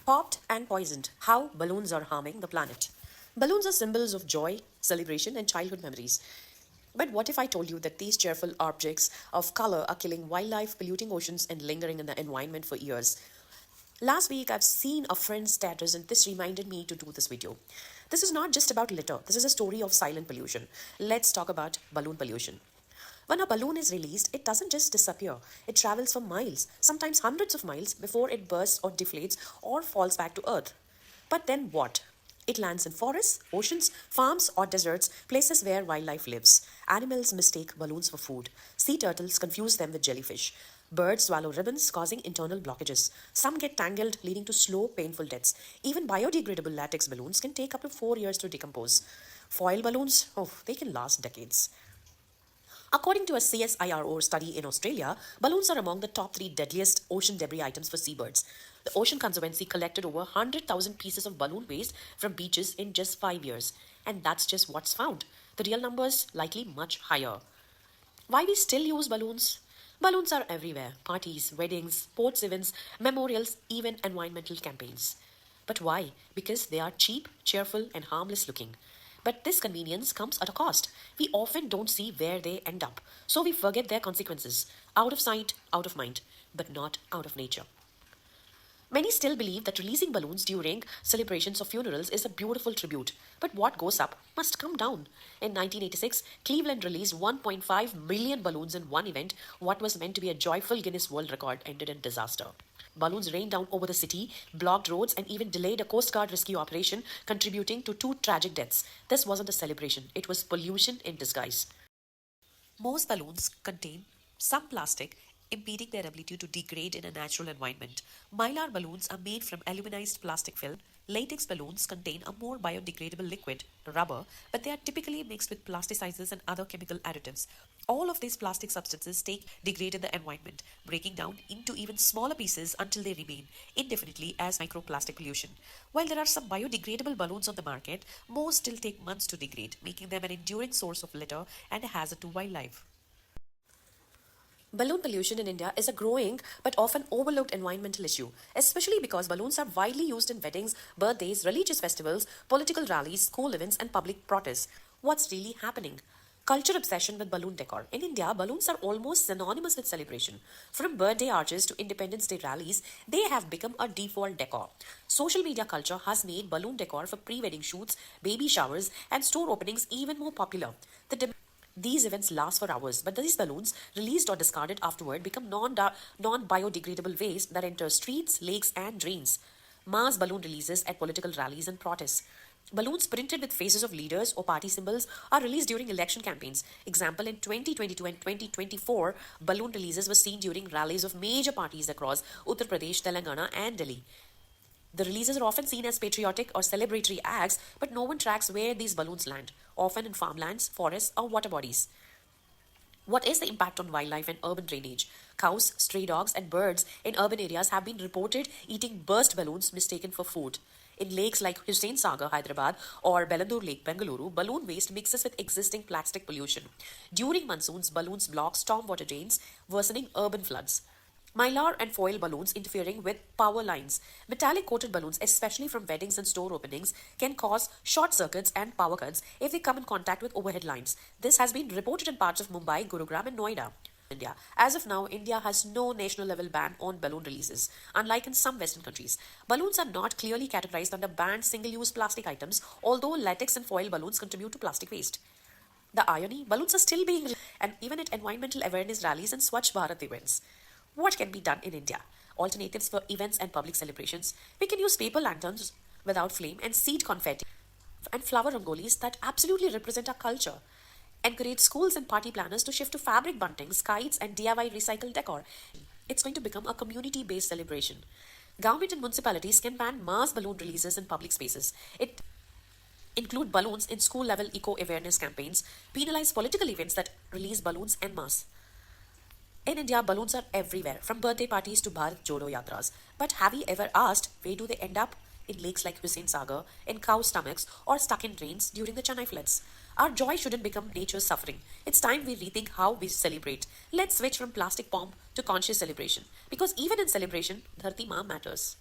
Popped and poisoned. How balloons are harming the planet. Balloons are symbols of joy, celebration, and childhood memories. But what if I told you that these cheerful objects of color are killing wildlife, polluting oceans, and lingering in the environment for years? Last week, I've seen a friend's status, and this reminded me to do this video. This is not just about litter, this is a story of silent pollution. Let's talk about balloon pollution. When a balloon is released, it doesn't just disappear. It travels for miles, sometimes hundreds of miles, before it bursts or deflates or falls back to Earth. But then what? It lands in forests, oceans, farms, or deserts, places where wildlife lives. Animals mistake balloons for food. Sea turtles confuse them with jellyfish. Birds swallow ribbons, causing internal blockages. Some get tangled, leading to slow, painful deaths. Even biodegradable latex balloons can take up to 4 years to decompose. Foil balloons, oh, they can last decades. According to a CSIRO study in Australia, balloons are among the top 3 deadliest ocean debris items for seabirds. The Ocean Conservancy collected over 100,000 pieces of balloon waste from beaches in just 5 years. And that's just what's found. The real numbers likely much higher. Why we still use balloons? Balloons are everywhere. Parties, weddings, sports events, memorials, even environmental campaigns. But why? Because they are cheap, cheerful, and harmless looking. But this convenience comes at a cost. We often don't see where they end up, so we forget their consequences. Out of sight, out of mind, but not out of nature. Many still believe that releasing balloons during celebrations or funerals is a beautiful tribute. But what goes up must come down. In 1986, Cleveland released 1.5 million balloons in one event. What was meant to be a joyful Guinness World Record ended in disaster. Balloons rained down over the city, blocked roads, and even delayed a Coast Guard rescue operation, contributing to 2 tragic deaths. This wasn't a celebration, it was pollution in disguise. Most balloons contain some plastic, impeding their ability to degrade in a natural environment. Mylar balloons are made from aluminized plastic film. Latex balloons contain a more biodegradable liquid, rubber, but they are typically mixed with plasticizers and other chemical additives. All of these plastic substances degrade in the environment, breaking down into even smaller pieces until they remain indefinitely as microplastic pollution. While there are some biodegradable balloons on the market, most still take months to degrade, making them an enduring source of litter and a hazard to wildlife. Balloon pollution in India is a growing but often overlooked environmental issue, especially because balloons are widely used in weddings, birthdays, religious festivals, political rallies, school events, and public protests. What's really happening? Culture obsession with balloon decor. In India, balloons are almost synonymous with celebration. From birthday arches to Independence Day rallies, they have become a default decor. Social media culture has made balloon decor for pre-wedding shoots, baby showers, and store openings even more popular. These events last for hours, but these balloons, released or discarded afterward, become non-biodegradable waste that enter streets, lakes, and drains. Mass balloon releases at political rallies and protests. Balloons printed with faces of leaders or party symbols are released during election campaigns. Example, in 2022 and 2024, balloon releases were seen during rallies of major parties across Uttar Pradesh, Telangana, and Delhi. The releases are often seen as patriotic or celebratory acts, but no one tracks where these balloons land, often in farmlands, forests, or water bodies. What is the impact on wildlife and urban drainage? Cows, stray dogs, and birds in urban areas have been reported eating burst balloons mistaken for food. In lakes like Hussain Sagar, Hyderabad, or Belandur Lake, Bengaluru, balloon waste mixes with existing plastic pollution. During monsoons, balloons block stormwater drains, worsening urban floods. Mylar and foil balloons interfering with power lines. Metallic coated balloons, especially from weddings and store openings, can cause short circuits and power cuts if they come in contact with overhead lines. This has been reported in parts of Mumbai, Gurugram, and Noida. India. As of now, India has no national level ban on balloon releases. Unlike in some Western countries, balloons are not clearly categorized under banned single use plastic items, although latex and foil balloons contribute to plastic waste. The irony, balloons are still being and even at environmental awareness rallies and Swachh Bharat events. What can be done in India? Alternatives for events and public celebrations. We can use paper lanterns without flame and seed confetti and flower rangolis that absolutely represent our culture. Encourage schools and party planners to shift to fabric buntings, kites, and DIY recycled decor. It's going to become a community-based celebration. Government and municipalities can ban mass balloon releases in public spaces. It include balloons in school-level eco-awareness campaigns, penalize political events that release balloons en masse. In India, balloons are everywhere, from birthday parties to Bharat Jodo Yatras. But have you ever asked, where do they end up? In lakes like Hussain Sagar, in cow stomachs, or stuck in drains during the Chennai floods. Our joy shouldn't become nature's suffering. It's time we rethink how we celebrate. Let's switch from plastic pomp to conscious celebration. Because even in celebration, Dharti Ma matters.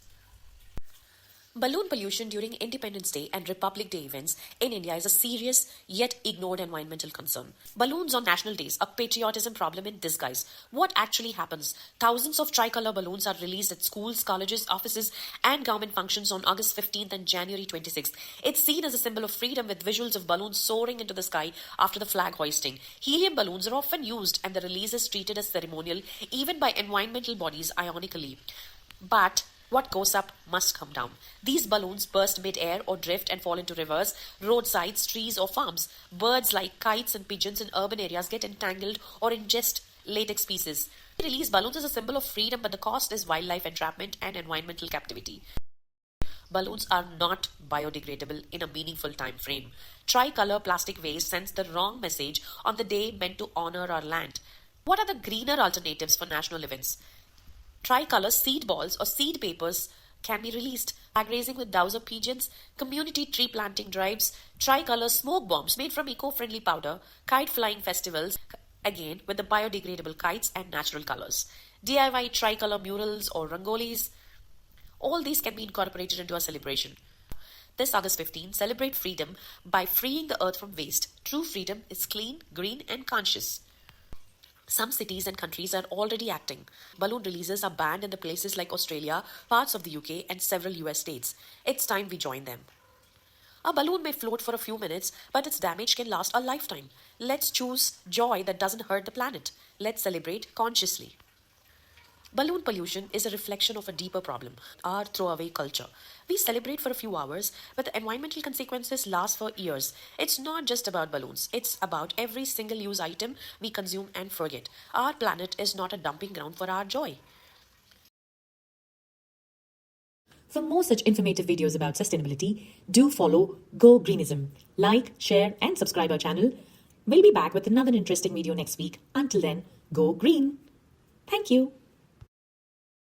Balloon pollution during Independence Day and Republic Day events in India is a serious yet ignored environmental concern. Balloons on national days, a patriotism problem in disguise. What actually happens? Thousands of tricolor balloons are released at schools, colleges, offices, and government functions on August 15th and January 26th. It's seen as a symbol of freedom with visuals of balloons soaring into the sky after the flag hoisting. Helium balloons are often used, and the release is treated as ceremonial, even by environmental bodies, ironically. But what goes up must come down. These balloons burst mid-air or drift and fall into rivers, roadsides, trees, or farms. Birds like kites and pigeons in urban areas get entangled or ingest latex pieces. Release balloons is a symbol of freedom, but the cost is wildlife entrapment and environmental captivity. Balloons are not biodegradable in a meaningful time frame. Tricolor plastic waste sends the wrong message on the day meant to honor our land. What are the greener alternatives for national events? Tricolor seed balls or seed papers can be released. Flag raising with dowser pigeons, community tree planting drives, tricolor smoke bombs made from eco-friendly powder, kite flying festivals, again with the biodegradable kites and natural colors. DIY tricolor murals or rangolis. All these can be incorporated into a celebration. This August 15, celebrate freedom by freeing the earth from waste. True freedom is clean, green, and conscious. Some cities and countries are already acting. Balloon releases are banned in the places like Australia, parts of the UK, and several US states. It's time we join them. A balloon may float for a few minutes, but its damage can last a lifetime. Let's choose joy that doesn't hurt the planet. Let's celebrate consciously. Balloon pollution is a reflection of a deeper problem, our throwaway culture. We celebrate for a few hours, but the environmental consequences last for years. It's not just about balloons, it's about every single use item we consume and forget. Our planet is not a dumping ground for our joy. For more such informative videos about sustainability, do follow Go Greenism. Like, share, and subscribe our channel. We'll be back with another interesting video next week. Until then, go green. Thank you.